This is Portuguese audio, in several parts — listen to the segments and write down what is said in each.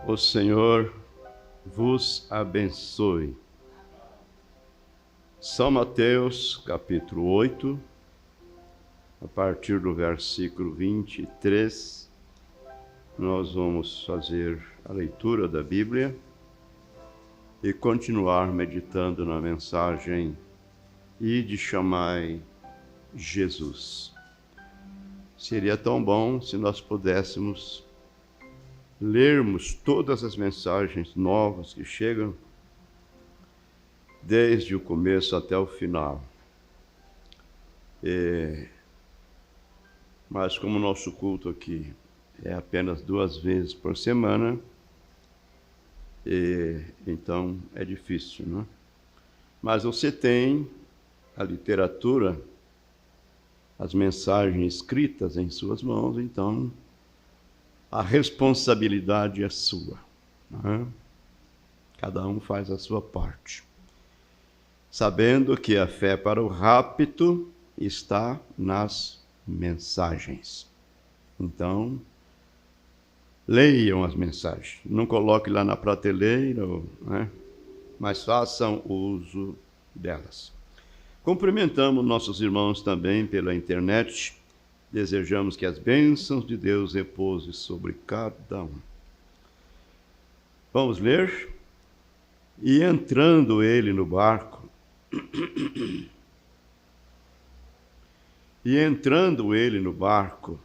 O Senhor vos abençoe. São Mateus, capítulo 8, a partir do versículo 23, nós vamos fazer a leitura da Bíblia e continuar meditando na mensagem Ide chamai Jesus. Seria tão bom se nós pudéssemos lermos todas as mensagens novas que chegam, desde o começo até o final. Mas como o nosso culto aqui é apenas 2 vezes por semana, então é difícil, né? Mas você tem a literatura, as mensagens escritas em suas mãos, então a responsabilidade é sua, né? Cada um faz a sua parte, sabendo que a fé para o rapto está nas mensagens. Então, leiam as mensagens, não coloque lá na prateleira, né? Mas façam uso delas. Cumprimentamos nossos irmãos também pela internet. Desejamos que as bênçãos de Deus repousem sobre cada um. Vamos ler? E entrando ele no barco,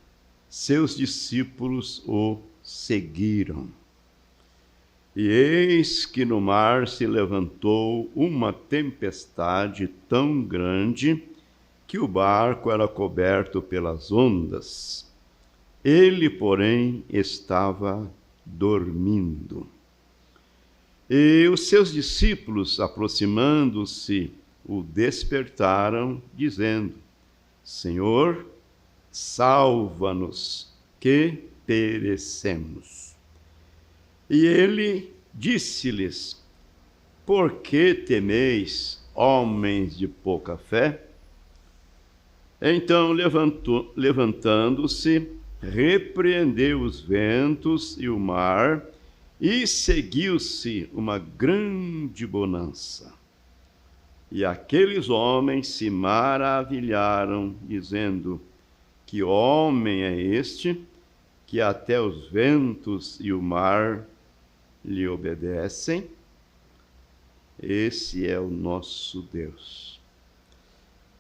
seus discípulos o seguiram. E eis que no mar se levantou uma tempestade tão grande que o barco era coberto pelas ondas. Ele, porém, estava dormindo. E os seus discípulos, aproximando-se, o despertaram, dizendo: Senhor, salva-nos, que perecemos. E ele disse-lhes: Por que temeis, homens de pouca fé? Então, levantando-se, repreendeu os ventos e o mar, e seguiu-se uma grande bonança. E aqueles homens se maravilharam, dizendo: Que homem é este, que até os ventos e o mar lhe obedecem? Esse é o nosso Deus.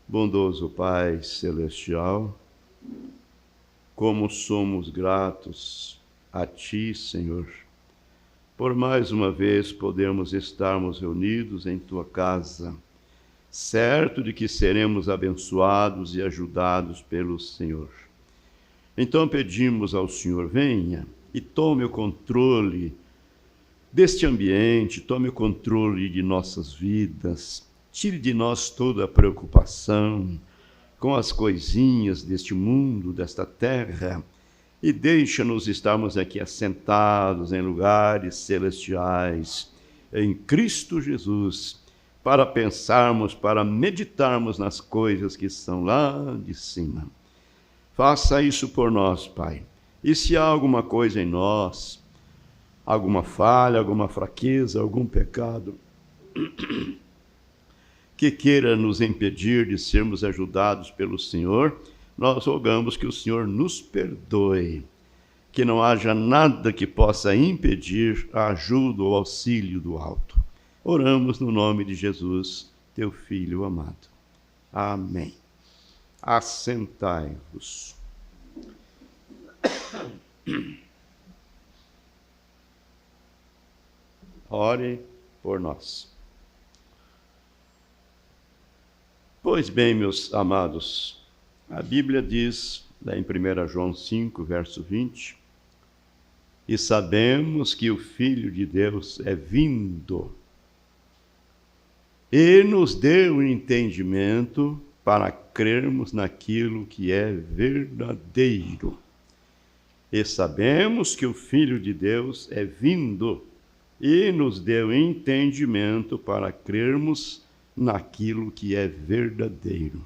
Bondoso Pai Celestial, como somos gratos a Ti, Senhor, por mais uma vez podermos estarmos reunidos em Tua casa, certo de que seremos abençoados e ajudados pelo Senhor. Então pedimos ao Senhor, venha e tome o controle deste ambiente, tome o controle de nossas vidas, tire de nós toda a preocupação com as coisinhas deste mundo, desta terra, e deixa-nos estarmos aqui assentados em lugares celestiais, em Cristo Jesus, para pensarmos, para meditarmos nas coisas que estão lá de cima. Faça isso por nós, Pai. E se há alguma coisa em nós, alguma falha, alguma fraqueza, algum pecado que queira nos impedir de sermos ajudados pelo Senhor, nós rogamos que o Senhor nos perdoe, que não haja nada que possa impedir a ajuda ou auxílio do alto. Oramos no nome de Jesus, teu Filho amado. Amém. Assentai-vos. Ore por nós. Pois bem, meus amados, a Bíblia diz, lá em 1 João 5, verso 20, e sabemos que o Filho de Deus é vindo e nos deu o entendimento para crermos naquilo que é verdadeiro. E sabemos que o Filho de Deus é vindo e nos deu entendimento para crermos naquilo que é verdadeiro.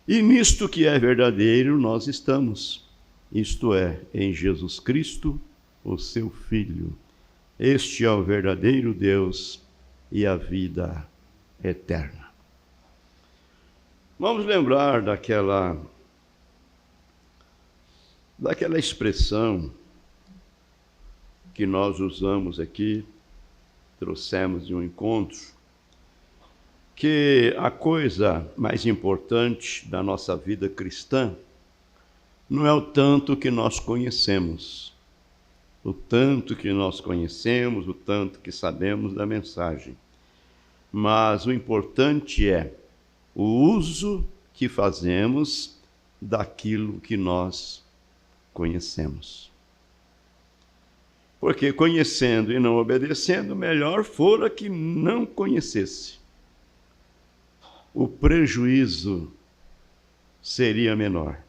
E nisto que é verdadeiro nós estamos, isto é, em Jesus Cristo, o seu Filho, Este é o verdadeiro Deus e a vida eterna. Vamos lembrar daquela expressão que nós usamos aqui, trouxemos de um encontro, que a coisa mais importante da nossa vida cristã não é o tanto que nós conhecemos, o tanto que nós conhecemos, o tanto que sabemos da mensagem, mas o importante é o uso que fazemos daquilo que nós conhecemos. Porque conhecendo e não obedecendo, melhor fora que não conhecesse. O prejuízo seria menor.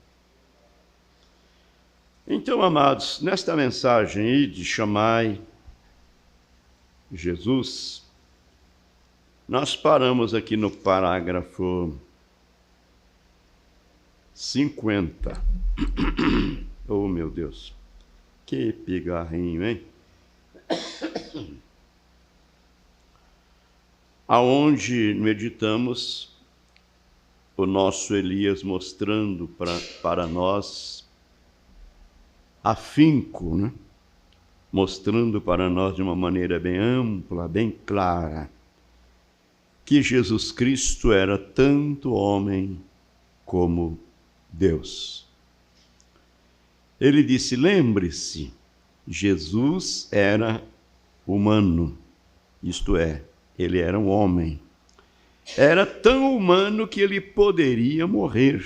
Então, amados, nesta mensagem aí de chamai Jesus, nós paramos aqui no parágrafo 50. Oh, meu Deus, que pigarrinho, hein? Aonde meditamos o nosso Elias mostrando para nós afinco, né? Mostrando para nós de uma maneira bem ampla, bem clara, que Jesus Cristo era tanto homem como Deus. Ele disse, lembre-se, Jesus era humano, isto é, ele era um homem. Era tão humano que ele poderia morrer,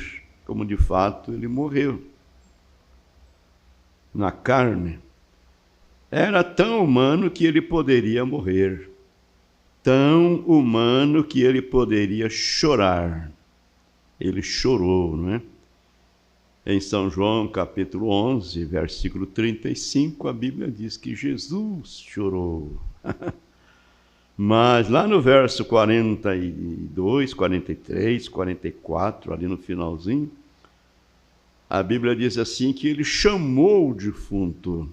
como de fato ele morreu. Na carne. Era tão humano que ele poderia morrer. Tão humano que ele poderia chorar. Ele chorou, não é? Em São João, capítulo 11, versículo 35, a Bíblia diz que Jesus chorou. Mas lá no verso 42, 43, 44, ali no finalzinho, a Bíblia diz assim que ele chamou o defunto,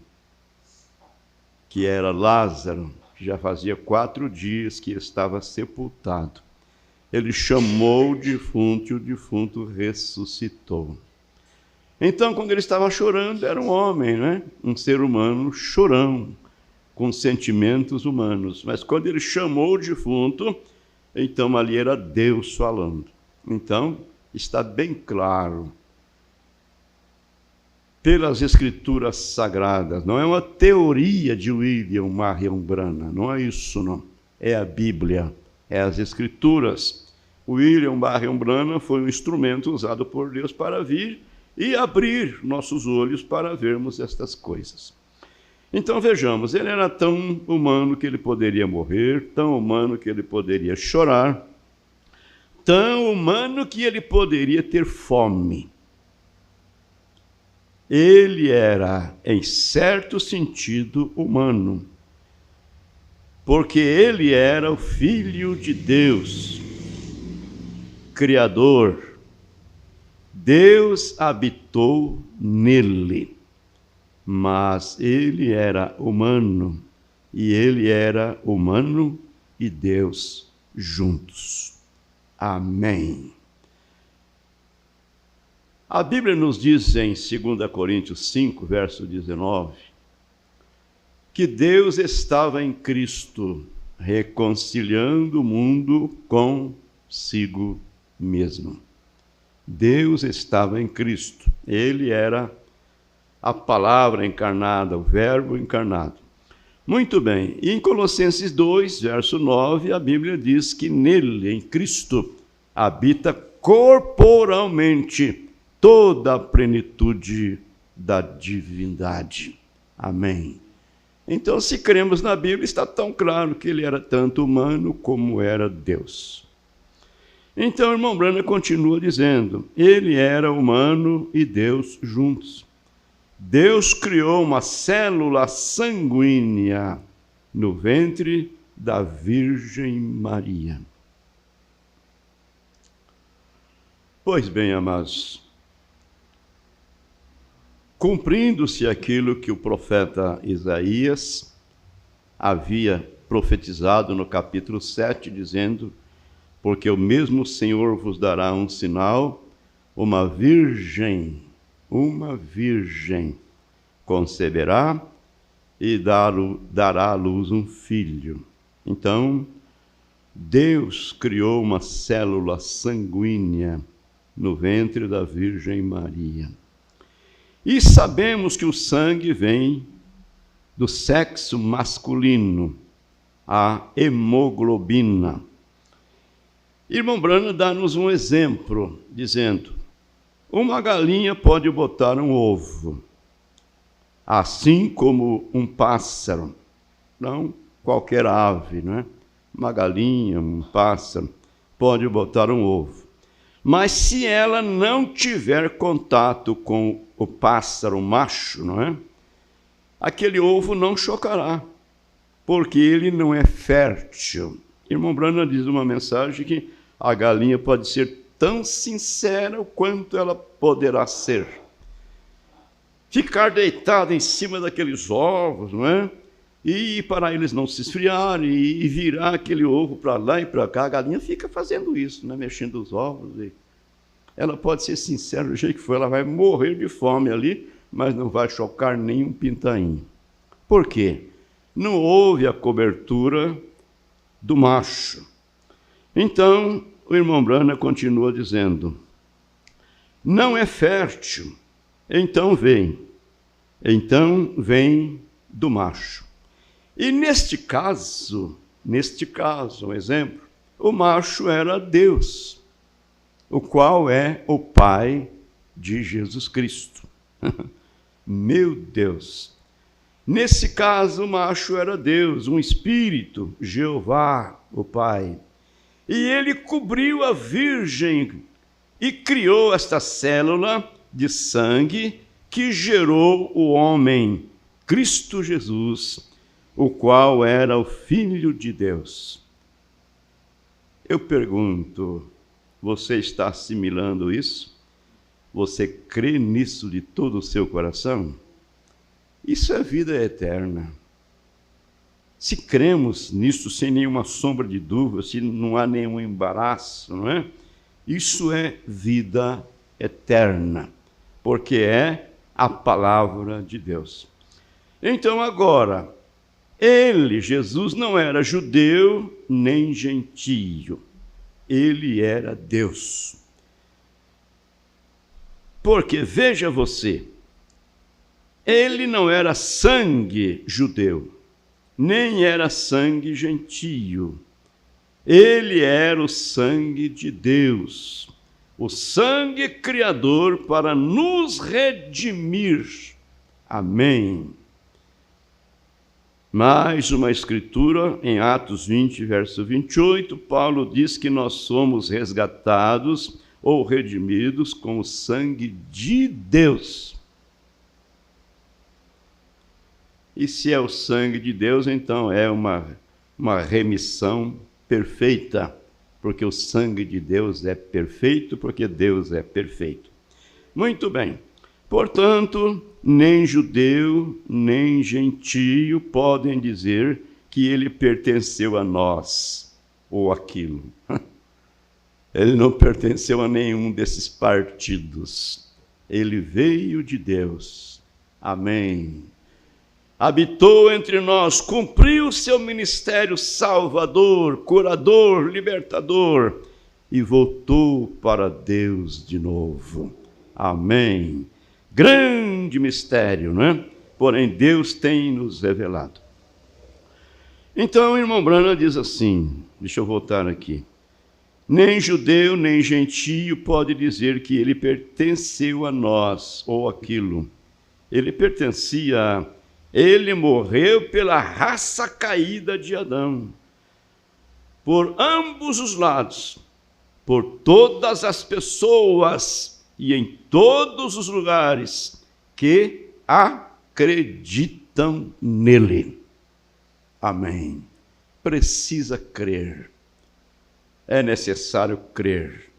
que era Lázaro, que já fazia 4 dias que estava sepultado. Ele chamou o defunto e o defunto ressuscitou. Então, quando ele estava chorando, era um homem, né? Um ser humano chorão, com sentimentos humanos. Mas quando ele chamou o defunto, então ali era Deus falando. Então, está bem claro, pelas Escrituras Sagradas, não é uma teoria de William Marion Branham, não é isso, não. É a Bíblia, é as Escrituras. William Marion Branham foi um instrumento usado por Deus para vir e abrir nossos olhos para vermos estas coisas. Então vejamos, ele era tão humano que ele poderia morrer, tão humano que ele poderia chorar, tão humano que ele poderia ter fome. Ele era, em certo sentido, humano, porque ele era o Filho de Deus, Criador. Deus habitou nele, mas ele era humano, e ele era humano e Deus juntos. Amém. A Bíblia nos diz em 2 Coríntios 5, verso 19, que Deus estava em Cristo, reconciliando o mundo consigo mesmo. Deus estava em Cristo. Ele era a palavra encarnada, o verbo encarnado. Muito bem. E em Colossenses 2, verso 9, a Bíblia diz que nele, em Cristo, habita corporalmente toda a plenitude da divindade. Amém. Então, se cremos na Bíblia, está tão claro que ele era tanto humano como era Deus. Então, o irmão Branham continua dizendo, ele era humano e Deus juntos. Deus criou uma célula sanguínea no ventre da Virgem Maria. Pois bem, amados, cumprindo-se aquilo que o profeta Isaías havia profetizado no capítulo 7, dizendo: porque o mesmo Senhor vos dará um sinal, uma virgem conceberá e dará à luz um filho. Então, Deus criou uma célula sanguínea no ventre da Virgem Maria. E sabemos que o sangue vem do sexo masculino, a hemoglobina. Irmão Branham dá-nos um exemplo, dizendo: uma galinha pode botar um ovo, assim como um pássaro, não qualquer ave, não é? Uma galinha, um pássaro, pode botar um ovo. Mas se ela não tiver contato com o pássaro macho, não é? Aquele ovo não chocará, porque ele não é fértil. Irmão Branham diz uma mensagem que a galinha pode ser tão sincera quanto ela poderá ser. Ficar deitada em cima daqueles ovos, não é? E para eles não se esfriarem e virar aquele ovo para lá e para cá, a galinha fica fazendo isso, né? Mexendo os ovos. E ela pode ser sincera do jeito que for, ela vai morrer de fome ali, mas não vai chocar nenhum pintainho. Por quê? Não houve a cobertura do macho. Então, o irmão Branham continua dizendo: não é fértil, então vem do macho. E neste caso, um exemplo, o macho era Deus, o qual é o Pai de Jesus Cristo. Meu Deus! Nesse caso, o macho era Deus, um espírito, Jeová, o Pai. E ele cobriu a virgem e criou esta célula de sangue que gerou o homem, Cristo Jesus, o qual era o Filho de Deus. Eu pergunto, você está assimilando isso? Você crê nisso de todo o seu coração? Isso é vida eterna. Se cremos nisso sem nenhuma sombra de dúvida, se não há nenhum embaraço, não é? Isso é vida eterna, porque é a palavra de Deus. Então agora, Jesus, não era judeu nem gentio, ele era Deus. Porque, veja você, ele não era sangue judeu, nem era sangue gentio. Ele era o sangue de Deus, o sangue criador para nos redimir. Amém. Mais uma escritura, em Atos 20, verso 28, Paulo diz que nós somos resgatados ou redimidos com o sangue de Deus. E se é o sangue de Deus, então é uma remissão perfeita, porque o sangue de Deus é perfeito, porque Deus é perfeito. Muito bem. Portanto, nem judeu, nem gentio podem dizer que ele pertenceu a nós, ou aquilo. Ele não pertenceu a nenhum desses partidos. Ele veio de Deus. Amém. Habitou entre nós, cumpriu seu ministério salvador, curador, libertador, e voltou para Deus de novo. Amém. Grande mistério, não é? Porém, Deus tem nos revelado. Então, o irmão Branham diz assim, deixa eu voltar aqui. Nem judeu, nem gentio pode dizer que ele pertenceu a nós, ou aquilo. Ele morreu pela raça caída de Adão, por ambos os lados, por todas as pessoas e em todos os lugares que acreditam nele. Amém. Precisa crer. É necessário crer.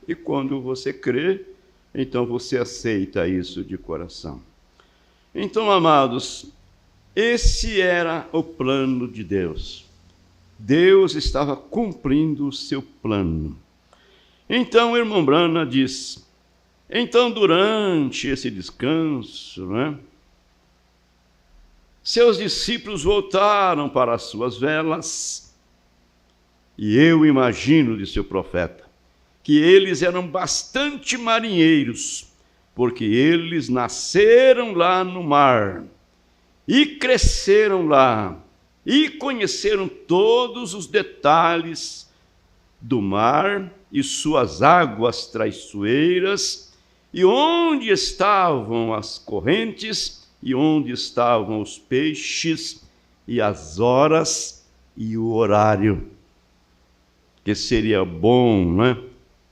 E quando você crê, então você aceita isso de coração. Então, amados, Esse era o plano de Deus. Deus estava cumprindo o seu plano. Então, o irmão Branham diz, então, durante esse descanso, seus discípulos voltaram para as suas velas, e eu imagino, disse o profeta, que eles eram bastante marinheiros, porque eles nasceram lá no mar, e cresceram lá, e conheceram todos os detalhes do mar e suas águas traiçoeiras, e onde estavam as correntes, e onde estavam os peixes, e as horas e o horário, que seria bom,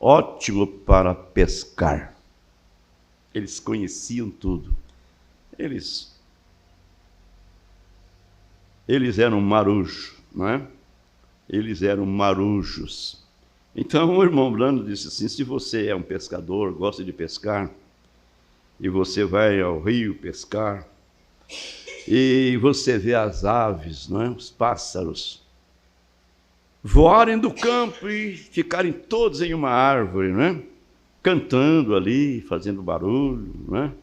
ótimo para pescar. Eles conheciam tudo. Eles eram marujos, Eles eram marujos. Então o irmão Branham disse assim, se você é um pescador, gosta de pescar, e você vai ao rio pescar, e você vê as aves, os pássaros, voarem do campo e ficarem todos em uma árvore, cantando ali, fazendo barulho,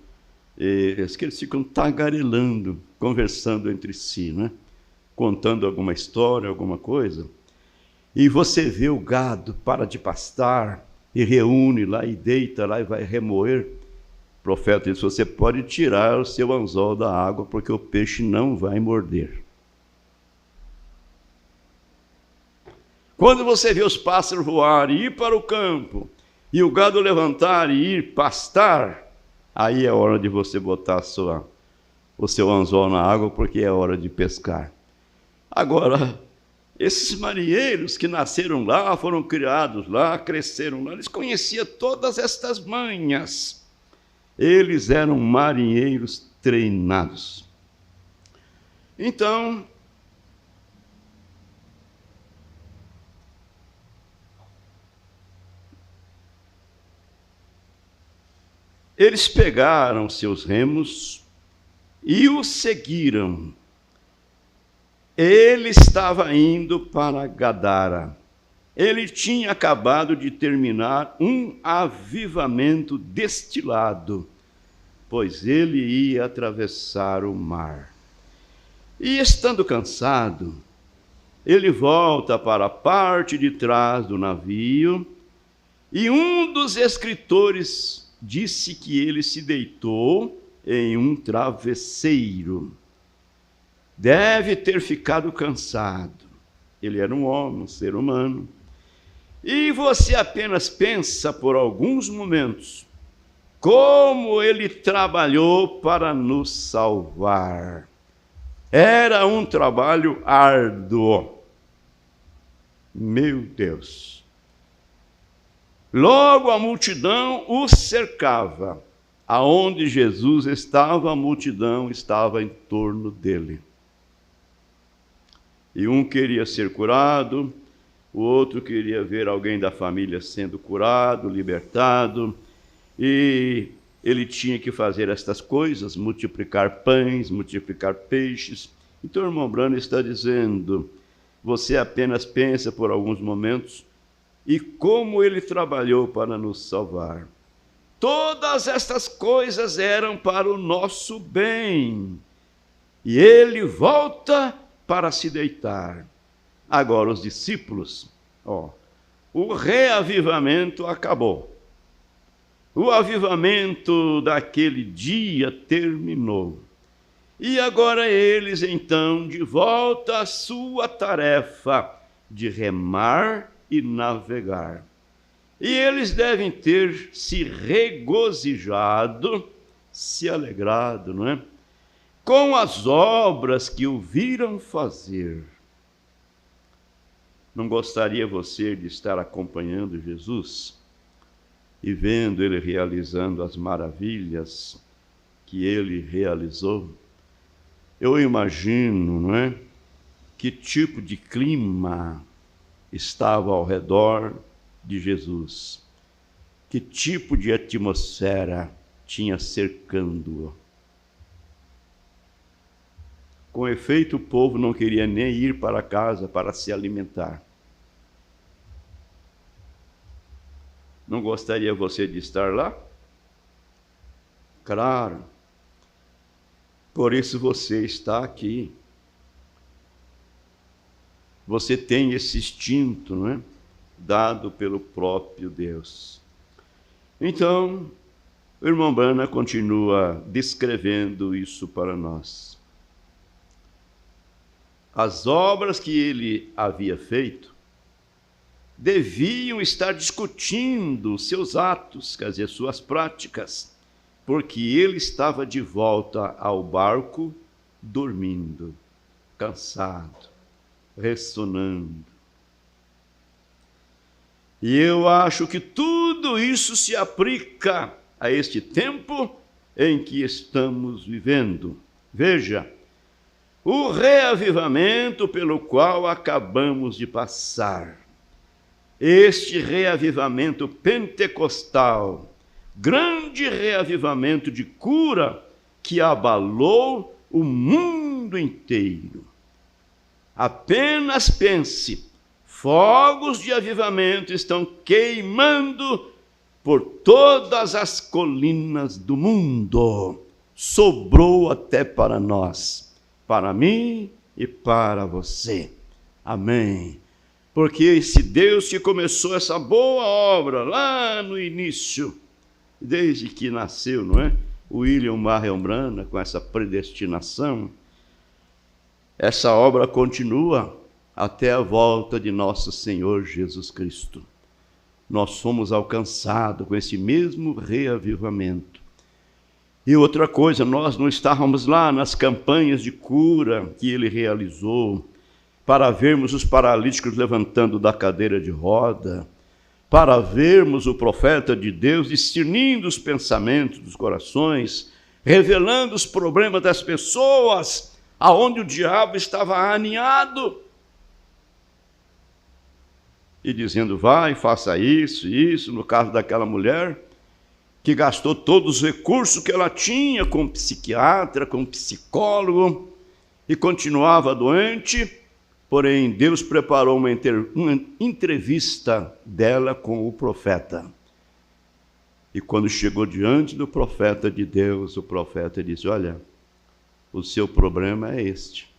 E que eles ficam tagarelando, conversando entre si, contando alguma história, alguma coisa. E você vê o gado para de pastar e reúne lá e deita lá e vai remoer. O profeta disse, você pode tirar o seu anzol da água porque o peixe não vai morder. Quando você vê os pássaros voar e ir para o campo, e o gado levantar e ir pastar, aí é hora de você botar o seu anzol na água, porque é hora de pescar. Agora, esses marinheiros que nasceram lá, foram criados lá, cresceram lá, eles conheciam todas estas manhas. Eles eram marinheiros treinados. Então, eles pegaram seus remos e o seguiram. Ele estava indo para Gadara. Ele tinha acabado de terminar um avivamento destilado, pois ele ia atravessar o mar. E estando cansado, ele volta para a parte de trás do navio, e um dos escritores disse que ele se deitou em um travesseiro. Deve ter ficado cansado. Ele era um homem, um ser humano. E você apenas pensa por alguns momentos como ele trabalhou para nos salvar. Era um trabalho árduo. Meu Deus! Logo a multidão o cercava. Aonde Jesus estava, a multidão estava em torno dele. E um queria ser curado, o outro queria ver alguém da família sendo curado, libertado, e ele tinha que fazer estas coisas, multiplicar pães, multiplicar peixes. Então o irmão Branham está dizendo, você apenas pensa por alguns momentos, e como ele trabalhou para nos salvar. Todas estas coisas eram para o nosso bem. E ele volta para se deitar. Agora os discípulos, o reavivamento acabou. O avivamento daquele dia terminou. E agora eles, então, de volta à sua tarefa de remar e navegar. E eles devem ter se regozijado, se alegrado, com as obras que o viram fazer. Não gostaria você de estar acompanhando Jesus e vendo ele realizando as maravilhas que ele realizou? Eu imagino, que tipo de clima estava ao redor de Jesus, que tipo de atmosfera tinha cercando-o. Com efeito, o povo não queria nem ir para casa para se alimentar. Não gostaria você de estar lá? Claro. Por isso você está aqui. Você tem esse instinto, não é? Dado pelo próprio Deus. Então, o irmão Branham continua descrevendo isso para nós. As obras que ele havia feito deviam estar discutindo seus atos, quer dizer, suas práticas, porque ele estava de volta ao barco, dormindo, cansado, ressonando. E eu acho que tudo isso se aplica a este tempo em que estamos vivendo. Veja, o reavivamento pelo qual acabamos de passar, este reavivamento pentecostal, grande reavivamento de cura que abalou o mundo inteiro. Apenas pense, fogos de avivamento estão queimando por todas as colinas do mundo. Sobrou até para nós, para mim e para você. Amém. Porque esse Deus que começou essa boa obra lá no início, desde que nasceu, não é? William Marion Branham, com essa predestinação, essa obra continua até a volta de nosso Senhor Jesus Cristo. Nós somos alcançados com esse mesmo reavivamento. E outra coisa, nós não estávamos lá nas campanhas de cura que ele realizou, para vermos os paralíticos levantando da cadeira de roda, para vermos o profeta de Deus discernindo os pensamentos dos corações, revelando os problemas das pessoas, aonde o diabo estava aninhado, e dizendo, vai, faça isso, isso, no caso daquela mulher, que gastou todos os recursos que ela tinha com psiquiatra, com psicólogo, e continuava doente. Porém, Deus preparou uma entrevista dela com o profeta. E quando chegou diante do profeta de Deus, o profeta disse, olha, o seu problema é este.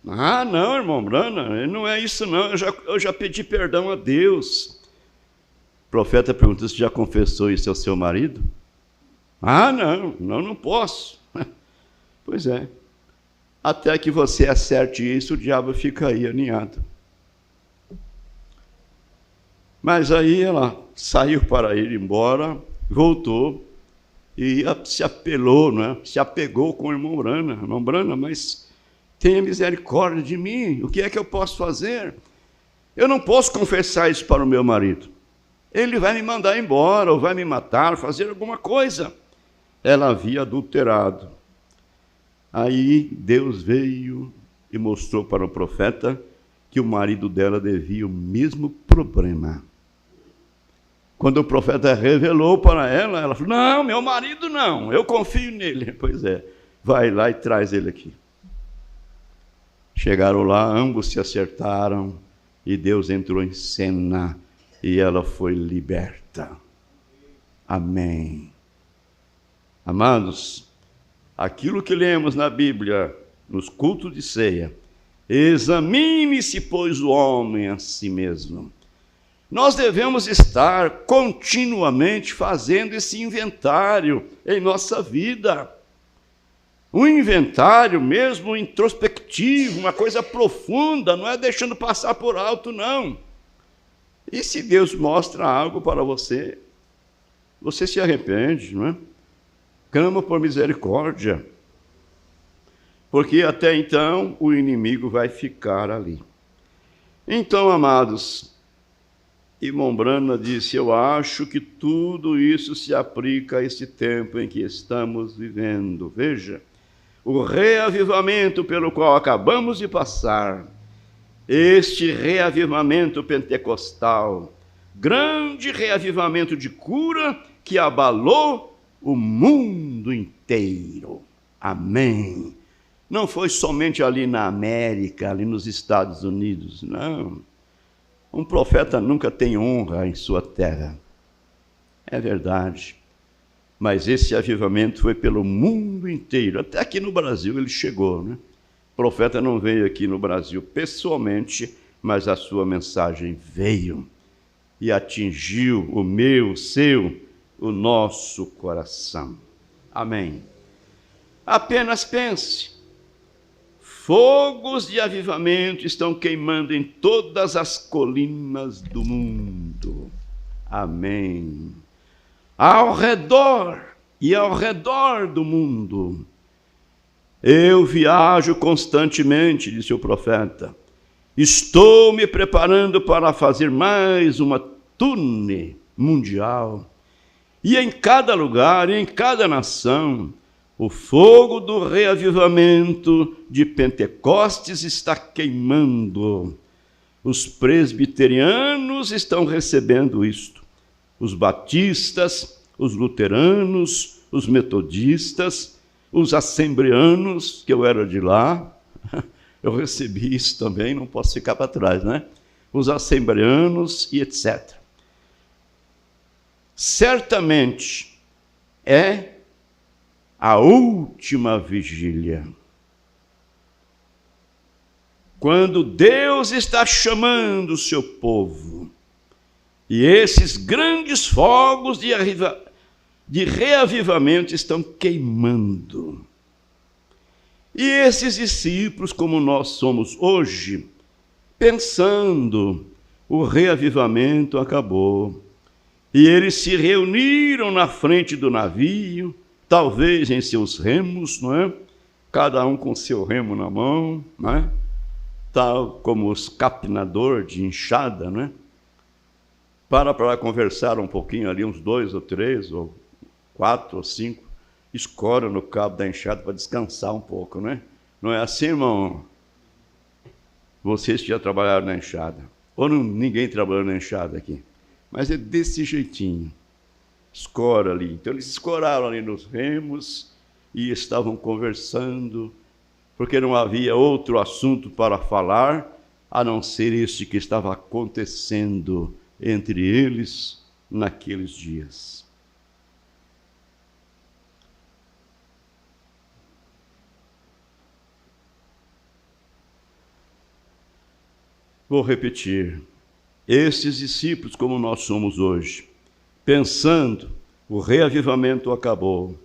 Ah, não, irmão Branham, não é isso não, eu já pedi perdão a Deus. O profeta perguntou, você já confessou isso ao seu marido? Ah, não posso. Pois é, até que você acerte isso, o diabo fica aí aninhado. Mas aí ela saiu para ir embora, voltou e se apelou, não é? Se apegou com o irmão Branham. Irmão Branham, mas tenha misericórdia de mim, o que é que eu posso fazer? Eu não posso confessar isso para o meu marido. Ele vai me mandar embora, ou vai me matar, fazer alguma coisa. Ela havia adulterado. Aí Deus veio e mostrou para o profeta que o marido dela devia o mesmo problema. Quando o profeta revelou para ela, ela falou, não, meu marido não, eu confio nele. Pois é, vai lá e traz ele aqui. Chegaram lá, ambos se acertaram e Deus entrou em cena e ela foi liberta. Amém. Amados, aquilo que lemos na Bíblia, nos cultos de ceia, examine-se, pois, o homem a si mesmo. Nós devemos estar continuamente fazendo esse inventário em nossa vida. Um inventário mesmo introspectivo, uma coisa profunda, não é deixando passar por alto, não. E se Deus mostra algo para você, você se arrepende, não é? Clama por misericórdia, porque até então o inimigo vai ficar ali. Então, amados, irmão Branham disse, eu acho que tudo isso se aplica a esse tempo em que estamos vivendo. Veja, o reavivamento pelo qual acabamos de passar, este reavivamento pentecostal, grande reavivamento de cura que abalou o mundo inteiro. Amém. Não foi somente ali na América, ali nos Estados Unidos, não. Um profeta nunca tem honra em sua terra. É verdade. Mas esse avivamento foi pelo mundo inteiro. Até aqui no Brasil ele chegou, né? O profeta não veio aqui no Brasil pessoalmente, mas a sua mensagem veio e atingiu o meu, o seu, o nosso coração. Amém. Apenas pense. Fogos de avivamento estão queimando em todas as colinas do mundo. Amém. Ao redor e ao redor do mundo. Eu viajo constantemente, disse o profeta. Estou me preparando para fazer mais uma turnê mundial. E em cada lugar, em cada nação, o fogo do reavivamento de Pentecostes está queimando. Os presbiterianos estão recebendo isto. Os batistas, os luteranos, os metodistas, os assembleanos, que eu era de lá, eu recebi isso também, não posso ficar para trás, né? Os assembleanos e etc. Certamente é a última vigília. Quando Deus está chamando o seu povo, e esses grandes fogos de reavivamento estão queimando. E esses discípulos, como nós somos hoje, pensando, o reavivamento acabou. E eles se reuniram na frente do navio, talvez em seus remos, não é? Cada um com seu remo na mão, não é? Tal como os capinadores de enxada, não é? Para conversar um pouquinho ali, uns 2 ou 3, ou 4 ou 5, escora no cabo da enxada para descansar um pouco, né? Não é assim, irmão? Vocês que já trabalharam na enxada. Ou não, ninguém trabalhou na enxada aqui. Mas é desse jeitinho. Escora ali. Então eles escoraram ali nos remos e estavam conversando, porque não havia outro assunto para falar, a não ser este que estava acontecendo entre eles naqueles dias. Vou repetir. Estes discípulos, como nós somos hoje, pensando, o reavivamento acabou.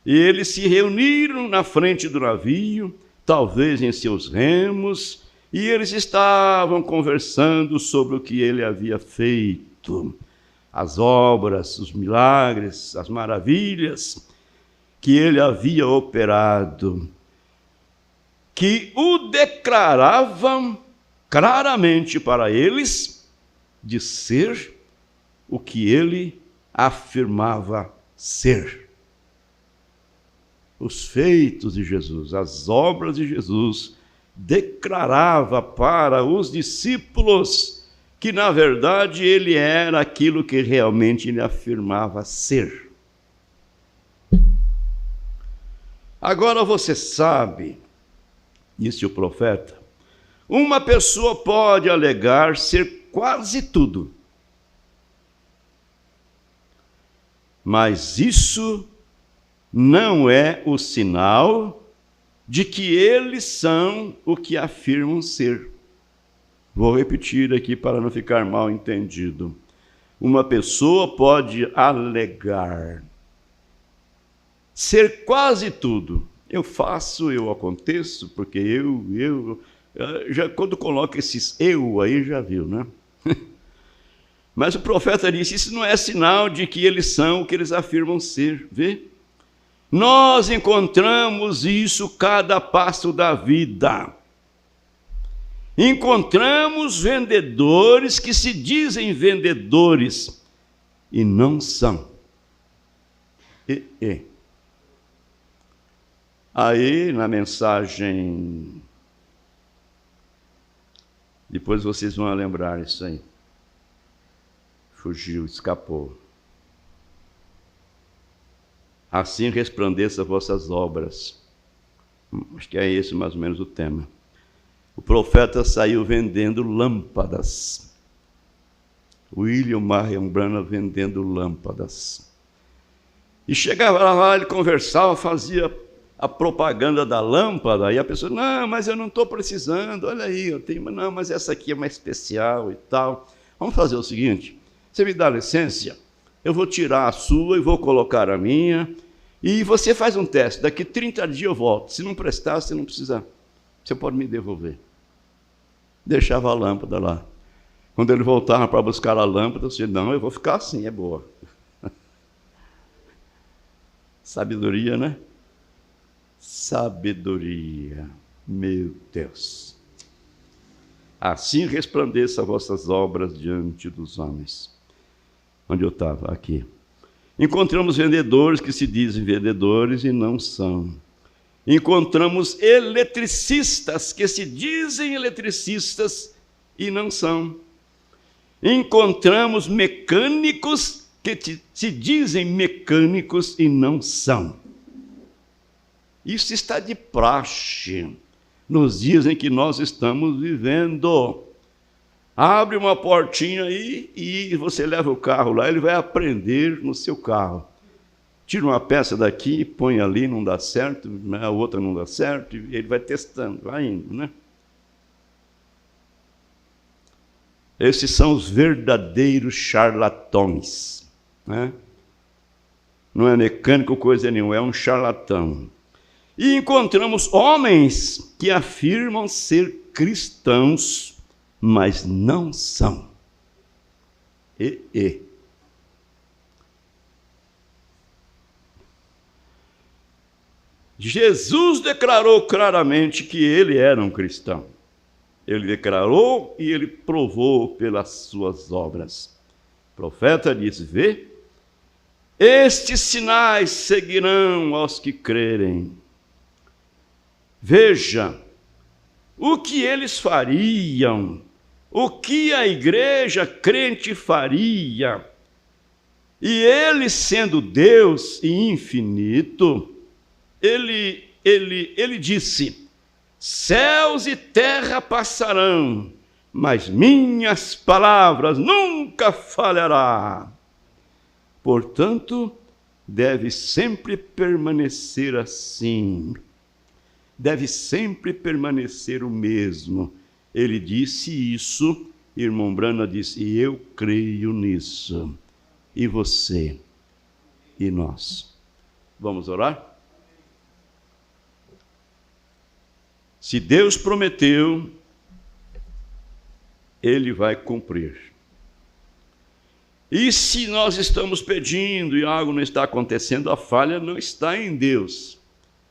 E eles se reuniram na frente do navio, talvez em seus remos, e eles estavam conversando sobre o que ele havia feito, as obras, os milagres, as maravilhas que ele havia operado, que o declaravam claramente para eles de ser o que ele afirmava ser. Os feitos de Jesus, as obras de Jesus, declarava para os discípulos que, na verdade, ele era aquilo que realmente ele afirmava ser. Agora você sabe, disse o profeta, uma pessoa pode alegar ser quase tudo, mas isso não é o sinal de que eles são o que afirmam ser. Vou repetir aqui para não ficar mal entendido. Uma pessoa pode alegar ser quase tudo. Eu faço, eu aconteço, porque eu já quando coloca esses eu aí, já viu, né? Mas o profeta disse, isso não é sinal de que eles são o que eles afirmam ser, vê? Nós encontramos isso cada passo da vida. Encontramos vendedores que se dizem vendedores e não são. Aí, na mensagem, depois vocês vão lembrar isso aí. Fugiu, escapou. assim resplandeça vossas obras. Acho que é esse mais ou menos o tema. O profeta saiu vendendo lâmpadas. William Marion Branham vendendo lâmpadas. E chegava lá, ele conversava, fazia a propaganda da lâmpada, e a pessoa, não, mas eu não estou precisando, olha aí, eu tenho, não, mas essa aqui é mais especial e tal. Vamos fazer o seguinte, você me dá licença, eu vou tirar a sua e vou colocar a minha, e você faz um teste, daqui 30 dias eu volto, se não prestar, você não precisa, você pode me devolver. Deixava a lâmpada lá. Quando ele voltava para buscar a lâmpada, eu disse, não, eu vou ficar assim, é boa. Sabedoria, né? Sabedoria, meu Deus. Assim resplandeça vossas obras diante dos homens. Onde eu estava? Aqui. Encontramos vendedores que se dizem vendedores e não são. Encontramos eletricistas que se dizem eletricistas e não são. Encontramos mecânicos que se dizem mecânicos e não são. Isso está de praxe nos dias em que nós estamos vivendo. Abre uma portinha aí e você leva o carro lá, ele vai aprender no seu carro. Tira uma peça daqui, põe ali, não dá certo, a outra não dá certo, e ele vai testando, vai indo, né? Esses são os verdadeiros charlatões, né? Não é mecânico coisa nenhuma, é um charlatão. E encontramos homens que afirmam ser cristãos, mas não são. Jesus declarou claramente que ele era um cristão. Ele declarou e ele provou pelas suas obras. O profeta disse, vê, estes sinais seguirão aos que crerem. Veja, o que eles fariam, o que a igreja crente faria. E ele, sendo Deus e infinito, ele disse, céus e terra passarão, mas minhas palavras nunca falhará. Portanto, deve sempre permanecer assim. Deve sempre permanecer o mesmo. Ele disse isso, irmão Branham disse, e eu creio nisso. E você? E nós? Vamos orar? Se Deus prometeu, Ele vai cumprir. E se nós estamos pedindo e algo não está acontecendo, a falha não está em Deus,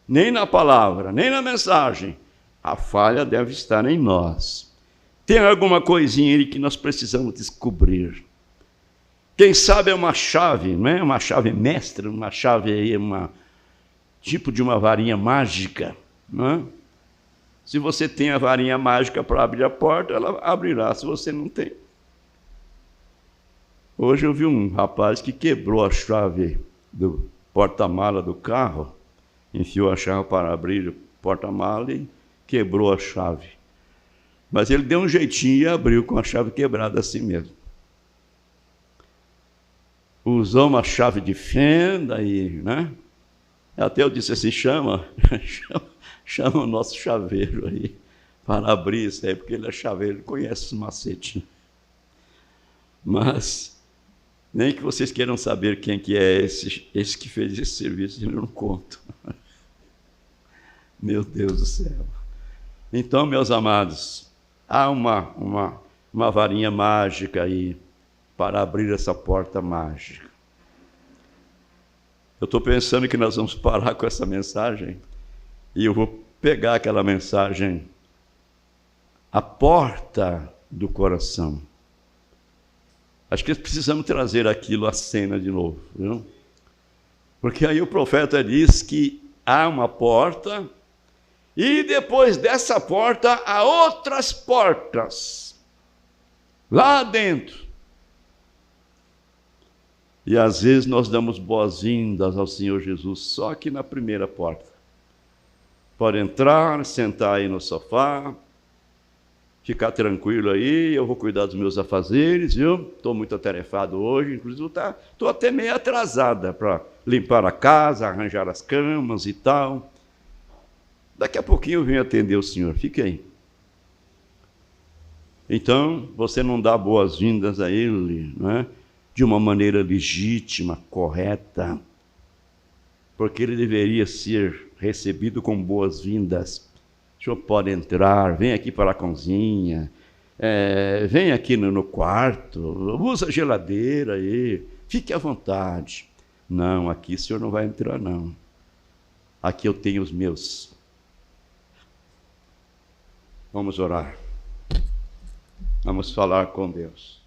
nem na palavra, nem na mensagem. A falha deve estar em nós. Tem alguma coisinha aí que nós precisamos descobrir. Quem sabe é uma chave, não é? Uma chave mestra, uma chave aí, tipo de uma varinha mágica, não é? Se você tem a varinha mágica para abrir a porta, ela abrirá. Se você não tem. Hoje eu vi um rapaz que quebrou a chave do porta-mala do carro, enfiou a chave para abrir o porta-mala e quebrou a chave. Mas ele deu um jeitinho e abriu com a chave quebrada assim mesmo. Usou uma chave de fenda e, né? Até eu disse assim, chama o nosso chaveiro aí para abrir isso aí, porque ele é chaveiro, ele conhece os macetes. Mas nem que vocês queiram saber quem que é esse que fez esse serviço, eu não conto. Meu Deus do céu. Então, meus amados, há uma varinha mágica aí para abrir essa porta mágica. Eu estou pensando que nós vamos parar com essa mensagem e eu vou pegar aquela mensagem, a porta do coração. Acho que precisamos trazer aquilo à cena de novo, viu? Porque aí o profeta diz que há uma porta e depois dessa porta há outras portas lá dentro. E às vezes nós damos boas-vindas ao Senhor Jesus só aqui na primeira porta. Pode entrar, sentar aí no sofá, ficar tranquilo aí, eu vou cuidar dos meus afazeres, viu? Estou muito atarefado hoje, inclusive estou até meio atrasada para limpar a casa, arranjar as camas e tal. Daqui a pouquinho eu venho atender o senhor, fique aí. Então, você não dá boas-vindas a ele, né? De uma maneira legítima, correta, porque ele deveria ser recebido com boas-vindas. O senhor pode entrar, vem aqui para a cozinha, vem aqui no quarto, usa a geladeira aí, fique à vontade. Não, aqui o senhor não vai entrar, não. Aqui eu tenho os meus. Vamos orar. Vamos falar com Deus.